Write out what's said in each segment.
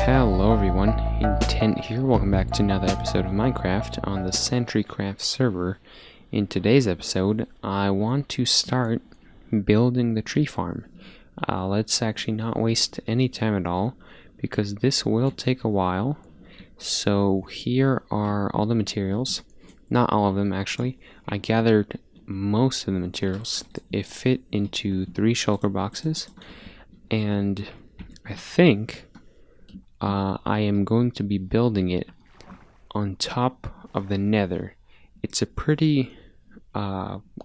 Hello everyone, Ntent here. Welcome back to another episode of Minecraft on the CentriCraft server. In today's episode, I want to start building the tree farm. Let's actually not waste any time at all, because this will take a while. So here are all the materials. Not all of them actually. I gathered most of the materials. It fit into 3 shulker boxes, and I think I am going to be building it on top of the Nether. It's a pretty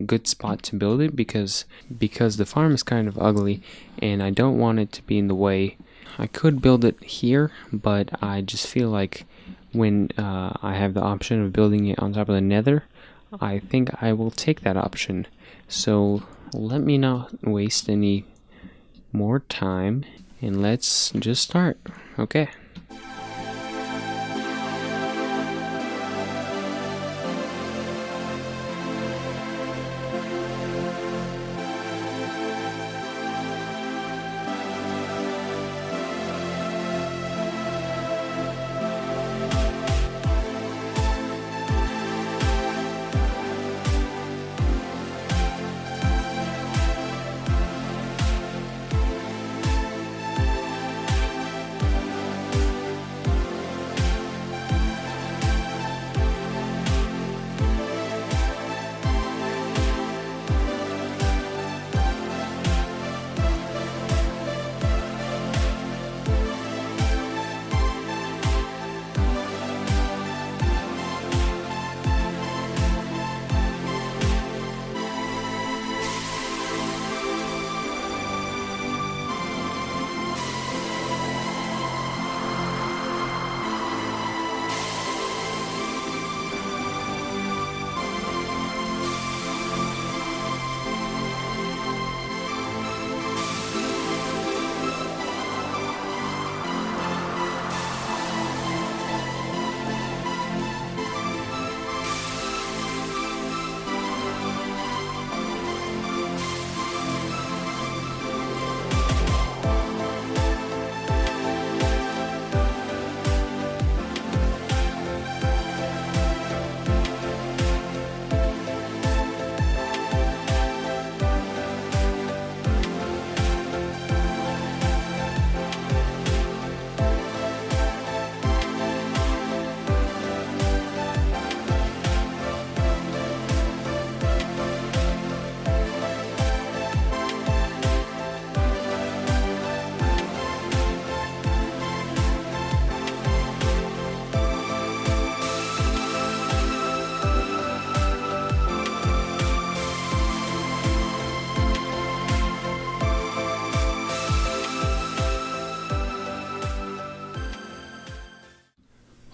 good spot to build it because the farm is kind of ugly and I don't want it to be in the way. I could build it here, but I just feel like when I have the option of building it on top of the Nether, I think I will take that option. So let me not waste any more time and let's just start. Okay.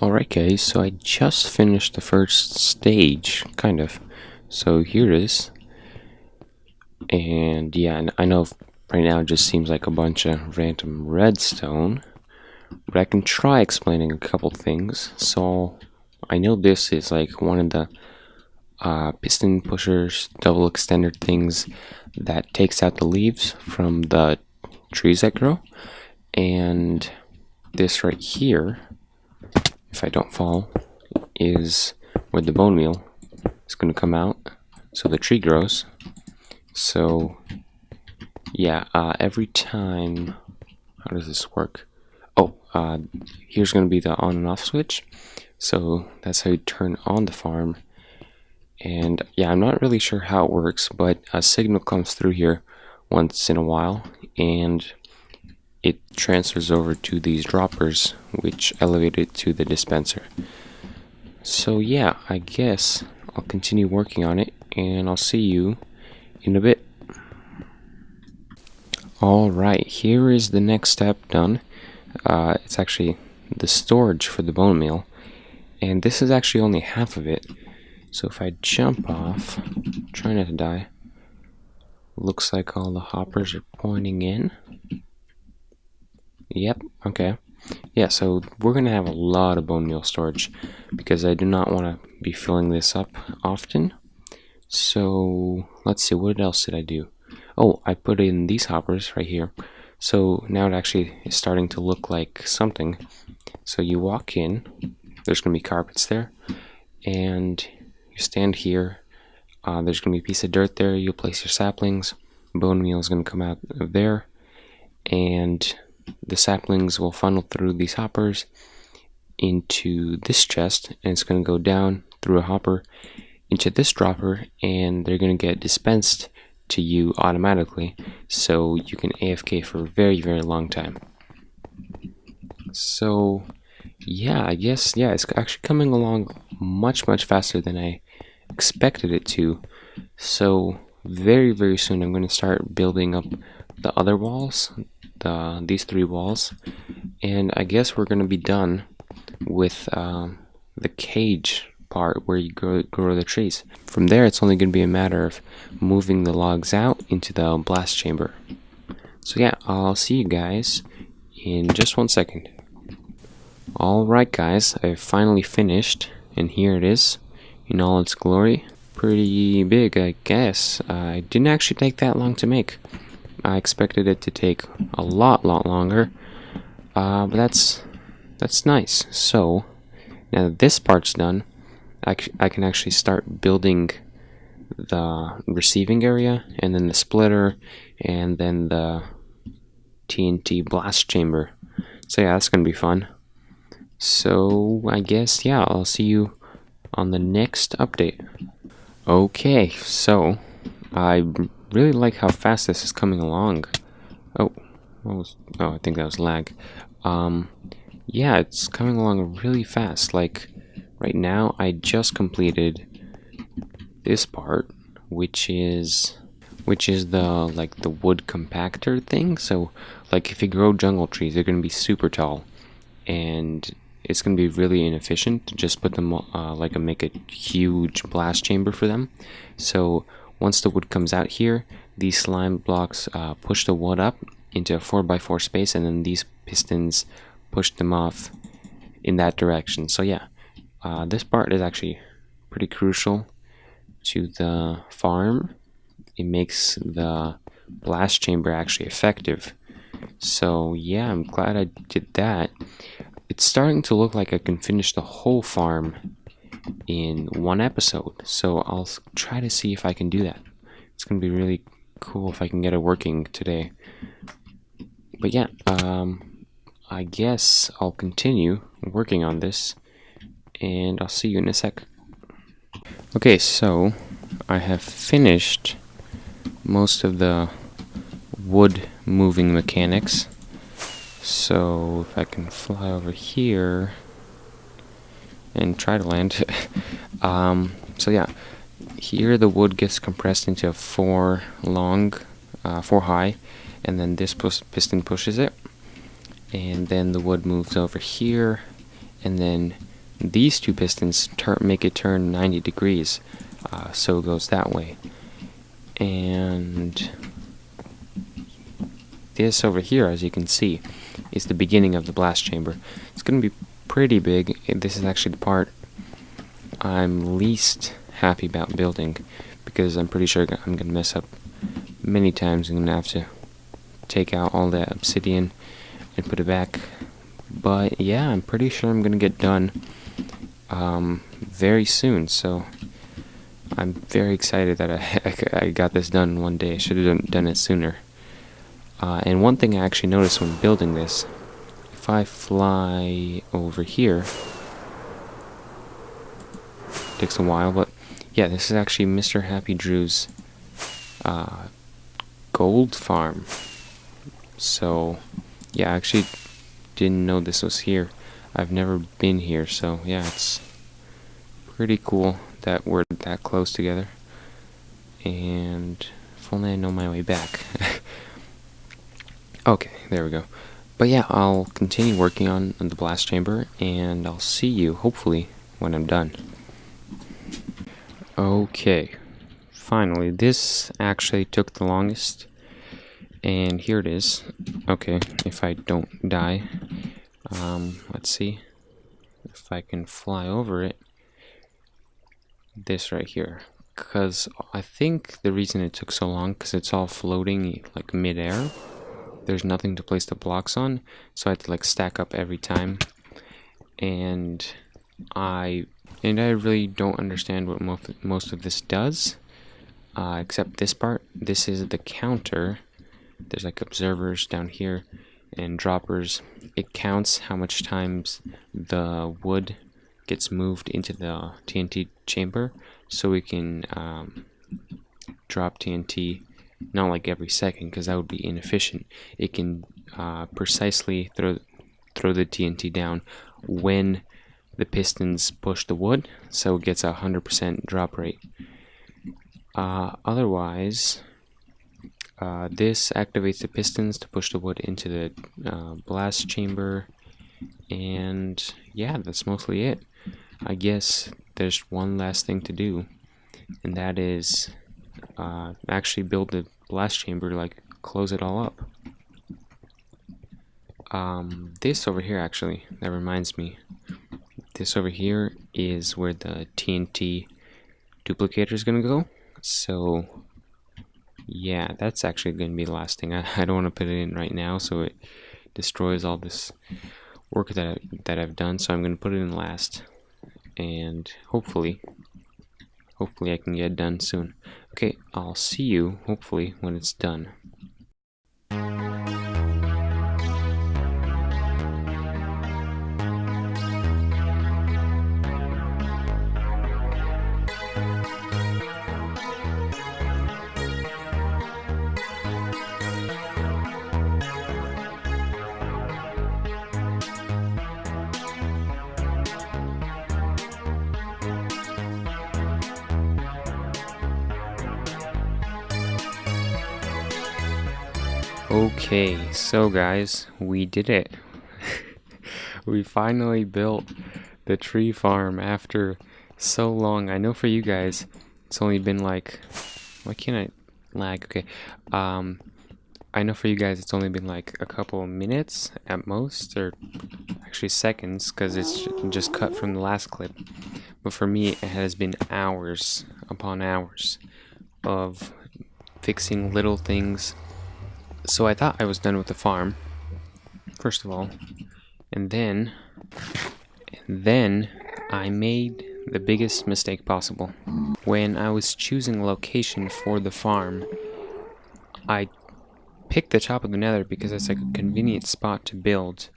Alright guys, so I just finished the first stage, kind of. So here it is. And yeah, I know right now it just seems like a bunch of random redstone, but I can try explaining a couple things. So I know this is like one of the piston pushers, double extender things that takes out the leaves from the trees that grow. And this right here, if I don't fall, is where the bone meal is going to come out, so the tree grows. So yeah, every time, how does this work? Oh, here's going to be the on and off switch, so that's how you turn on the farm. And yeah, I'm not really sure how it works, but a signal comes through here once in a while and it transfers over to these droppers, which elevate it to the dispenser. So yeah, I guess I'll continue working on it, and I'll see you in a bit. Alright, here is the next step done. It's actually the storage for the bone meal, and this is actually only half of it. So if I jump off, try not to die, looks like all the hoppers are pointing in. Yep, okay. Yeah, so we're going to have a lot of bone meal storage because I do not want to be filling this up often. So let's see, what else did I do? Oh, I put in these hoppers right here So now it actually is starting to look like something. So you walk in, there's going to be carpets there, and you stand here. There's going to be a piece of dirt there. You'll place your saplings. Bone meal is going to come out of there, and the saplings will funnel through these hoppers into this chest, and it's going to go down through a hopper into this dropper, and they're going to get dispensed to you automatically, so you can AFK for a very, very long time. So yeah, I guess, yeah, it's actually coming along much, much faster than I expected it to. So very, very soon I'm going to start building up the other walls, these 3 walls, and I guess we're going to be done with the cage part where you grow the trees. From there, it's only going to be a matter of moving the logs out into the blast chamber. So yeah, I'll see you guys in just 1 second. Alright guys, I've finally finished, and here it is in all its glory. Pretty big, I guess. I didn't actually take that long to make. I expected it to take a lot longer, but that's nice. So now that this part's done, I can actually start building the receiving area, and then the splitter, and then the TNT blast chamber. So yeah, that's gonna be fun. So I guess, yeah, I'll see you on the next update. Okay, so I really like how fast this is coming along. Oh, I think that was lag. Yeah, it's coming along really fast. Like right now, I just completed this part, which is the wood compactor thing. So like if you grow jungle trees, they're gonna be super tall, and it's gonna be really inefficient to just put them make a huge blast chamber for them. So once the wood comes out here, these slime blocks push the wood up into a 4x4 space, and then these pistons push them off in that direction. So yeah, this part is actually pretty crucial to the farm. It makes the blast chamber actually effective. So yeah, I'm glad I did that. It's starting to look like I can finish the whole farm in 1 episode. So I'll try to see if I can do that. It's gonna be really cool if I can get it working today. But yeah, I guess I'll continue working on this, and I'll see you in a sec. Okay, so I have finished most of the wood moving mechanics. So if I can fly over here and try to land. So yeah, here the wood gets compressed into 4 high, and then this piston pushes it, and then the wood moves over here, and then these 2 pistons make it turn 90 degrees, so it goes that way. And this over here, as you can see, is the beginning of the blast chamber. It's going to be pretty big. This is actually the part I'm least happy about building, because I'm pretty sure I'm going to mess up many times. I'm going to have to take out all that obsidian and put it back. But yeah, I'm pretty sure I'm going to get done very soon. So I'm very excited that I got this done in 1 day. I should have done it sooner. And one thing I actually noticed when building this, if I fly over here, it takes a while, but yeah, this is actually Mr. Happy Drew's gold farm. So yeah, I actually didn't know this was here. I've never been here, so yeah, it's pretty cool that we're that close together. And if only I know my way back. Okay, there we go. But yeah, I'll continue working on the blast chamber, and I'll see you, hopefully, when I'm done. Okay, finally, this actually took the longest, and here it is. Okay, if I don't die, let's see if I can fly over it. This right here, because I think the reason it took so long, because it's all floating like mid-air. there's nothing to place the blocks on, so I had to like stack up every time. And I really don't understand what most of this does, except this part. This is the counter. There's like observers down here and droppers. It counts how much times the wood gets moved into the TNT chamber, so we can drop TNT not like every second, because that would be inefficient. It can precisely throw the TNT down when the pistons push the wood, so it gets a 100% drop rate. Otherwise, this activates the pistons to push the wood into the blast chamber, and yeah, that's mostly it. I guess there's one last thing to do, and that is actually build the blast chamber, like close it all up. This over here, actually, that reminds me, this over here is where the TNT duplicator is gonna go. So yeah, that's actually gonna be the last thing. I don't want to put it in right now, so it destroys all this work that I've done. So I'm gonna put it in last, and hopefully I can get it done soon. Okay, I'll see you hopefully when it's done. Okay, so guys, we did it. We finally built the tree farm after so long. I know for you guys, it's only been like, why can't I lag? Okay, I know for you guys it's only been like a couple of minutes at most, or actually seconds, because it's just cut from the last clip. But for me, it has been hours upon hours of fixing little things. So I thought I was done with the farm, first of all, and then I made the biggest mistake possible. When I was choosing location for the farm, I picked the top of the nether because it's like a convenient spot to build,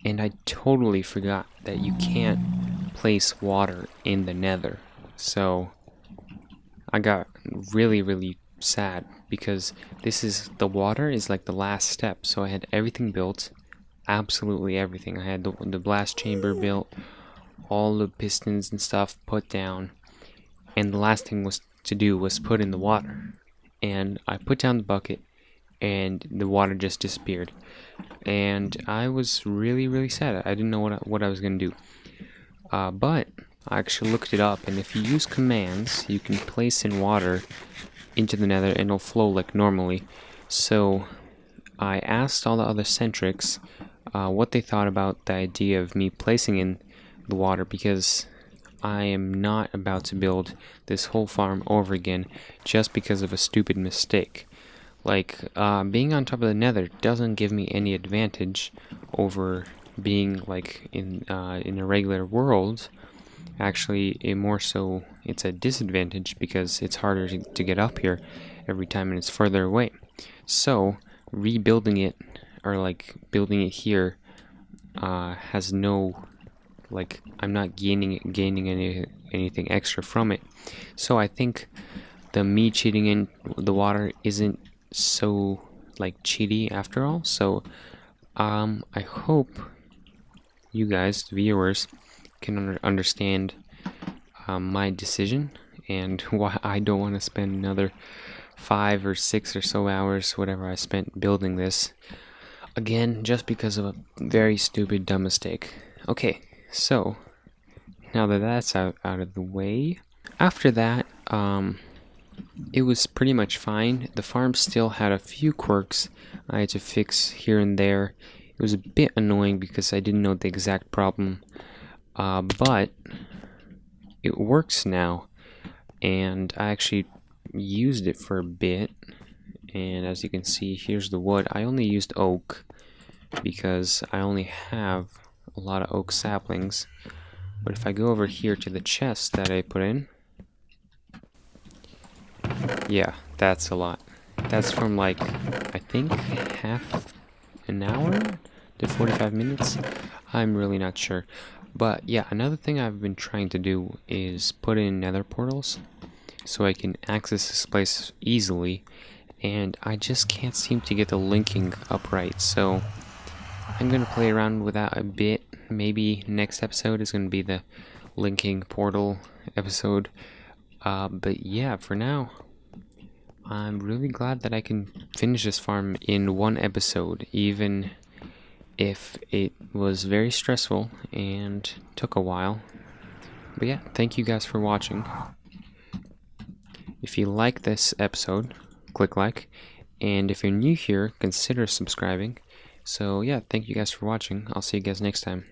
and I totally forgot that you can't place water in the nether. So I got really sad, because the water is like the last step. So I had everything built, absolutely everything. I had the blast chamber built, all the pistons and stuff put down, and the last thing to do was put in the water. And I put down the bucket, and the water just disappeared, and I was really sad. I didn't know what I was gonna do, but I actually looked it up, and if you use commands, you can place in water into the nether and it'll flow like normally. So I asked all the other Centrics what they thought about the idea of me placing in the water, because I am not about to build this whole farm over again just because of a stupid mistake. Like, being on top of the nether doesn't give me any advantage over being like in a regular world. Actually, it's a disadvantage, because it's harder to get up here every time and it's further away. So rebuilding it, or like building it here, has no, like, I'm not gaining anything extra from it. So I think me cheating in the water isn't so like cheaty after all. So I hope you guys, the viewers, can understand my decision and why I don't want to spend another 5 or 6 or so hours, whatever I spent building this, again, just because of a very stupid, dumb mistake. Okay, so now that that's out of the way, after that, it was pretty much fine. The farm still had a few quirks I had to fix here and there. It was a bit annoying because I didn't know the exact problem, but it works now, and I actually used it for a bit, and as you can see, here's the wood. I only used oak because I only have a lot of oak saplings. But if I go over here to the chest that I put in, yeah, that's a lot. That's from like, I think half an hour to 45 minutes. I'm really not sure. But yeah, another thing I've been trying to do is put in Nether Portals so I can access this place easily, and I just can't seem to get the linking up right. So I'm gonna play around with that a bit. Maybe next episode is gonna be the linking portal episode. But yeah, for now, I'm really glad that I can finish this farm in one episode, even if it was very stressful and took a while. But yeah, thank you guys for watching. If you like this episode, click like, and if you're new here, consider subscribing. So yeah, thank you guys for watching. I'll see you guys next time.